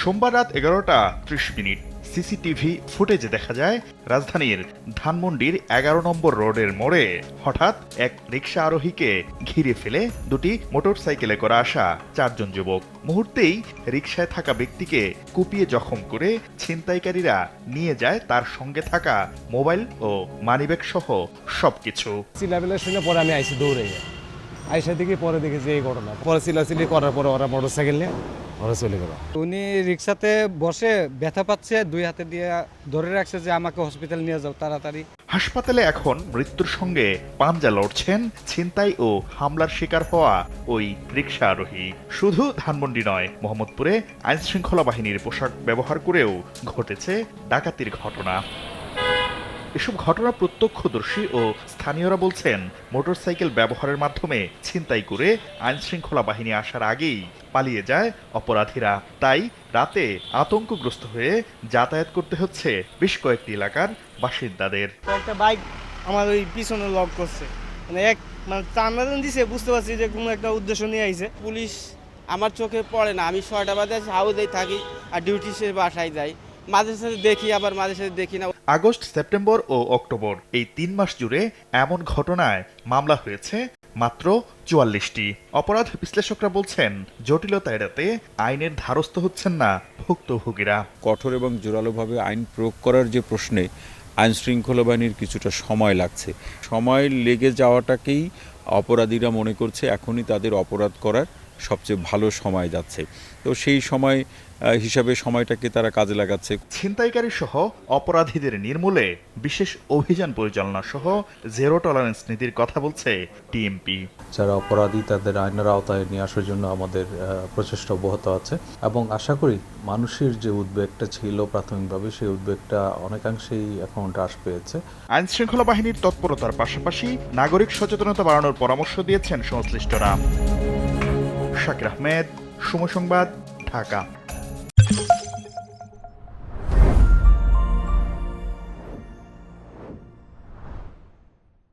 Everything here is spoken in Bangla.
সোমবার রাত 11টা 30 সিসিটিভি ফুটেজে দেখা যায় রাজধানীর ধানমন্ডির 11 নম্বর রোডের মোড়ে হঠাৎ এক রিকশা আরোহীকে ঘিরে ফেলে দুটি মোটরসাইকেলে করে আসা 4 জন যুবক। মুহূর্তেই রিকশায় থাকা ব্যক্তিকে কুপিয়ে জখম করে ছিনতাইকারীরা নিয়ে যায় তার সঙ্গে থাকা মোবাইল ও মানিব্যাগ সহ সবকিছু। চিল্লাপিল্লা শুনে পরে আমি আইসি দৌড়ে আইসা দিকে পরে দেখেছি এই ঘটনা। পরে চিল্লাচিল্লি করার পরে ওরা মোটরসাইকেল নিয়ে ওরা চলে গেল। উনি রিক্সাতে বসে ব্যথা পাচ্ছে, দুই হাতে দিয়ে ধরে রাখছে যে আমাকে হসপিটাল নিয়ে যাও তাড়াতাড়ি। হাসপাতালে এখন মৃত্যুর সঙ্গে পাঞ্জা লড়ছেন ছিনতাই ও হামলার শিকার হওয়া ওই রিকশা আরোহী। শুধু ধানমন্ডি নয়, মোহাম্মদপুরে আইনশৃঙ্খলা বাহিনীর পোশাক ব্যবহার করেও ঘটেছে ডাকাতির ঘটনা। এসব ঘটনা প্রত্যক্ষদর্শী ও স্থানীয়রা বলছেন, মোটরসাইকেল ব্যবহারের মাধ্যমে ছিনতাই করে আইনশৃঙ্খলা বাহিনী আসার আগেই পালিয়ে যায় অপরাধীরা। তাই রাতে আতঙ্কগ্রস্ত হয়ে যাতায়াত করতে হচ্ছে বেশ কয়েকটি এলাকার বাসিন্দাদের। একটা বাইক আমার ওই পিছনে লক করছে, মানে টানাটান দিছে, বুঝতে পারছি যে কোনো একটা উদ্দেশ্য নিয়ে আইছে। পুলিশ আমার চোখে পড়ে না, আমি 6টা বাজে হাউসেই থাকি আর ডিউটি শেষে বাসায় যাই। মাঝে সাথে দেখি, আবার মাঝে সাথে দেখি না। আগস্ট, সেপ্টেম্বর ও অক্টোবর এই 3 মাস জুড়ে এমন ঘটনায় মামলা হয়েছে মাত্র 44টি। অপরাধ বিশ্লেষকরা বলছেন, জটিলতা এড়াতে আইনের ধারস্থ হচ্ছেন না ভুক্তভোগীরা। কঠোর এবং জোরালোভাবে আইন প্রয়োগ করার যে প্রশ্নে আইন শৃঙ্খলা বাহিনীর কিছুটা সময় লাগছে। সময় লেগে যাওয়াটাকেই অপরাধীরা মনে করছে এখনই তাদের অপরাধ করার সবচেয়ে ভালো সময় যাচ্ছে। তো সেই সময় হিসাবে সময়টাকে তারা কাজে লাগাচ্ছে। ছিনতাইকারী সহ অপরাধীদের নির্মূলে বিশেষ অভিযান পরিচালনা সহ জিরো টলারেন্স নীতির কথা বলছে টিএমপি। যারা অপরাধী তাদের আইনের আওতায় নিয়ে আসার জন্য আমাদের প্রচেষ্টা অব্যাহত আছে এবং আশা করি মানুষের যে উদ্বেগটা ছিল প্রাথমিকভাবে সেই উদ্বেগটা অনেকাংশেই এখন হ্রাস পেয়েছে। আইন শৃঙ্খলা বাহিনীর তৎপরতার পাশাপাশি নাগরিক সচেতনতা বাড়ানোর পরামর্শ দিয়েছেন সংশ্লিষ্টরা। শাকির আহমেদ, সময় সংবাদ, ঢাকা।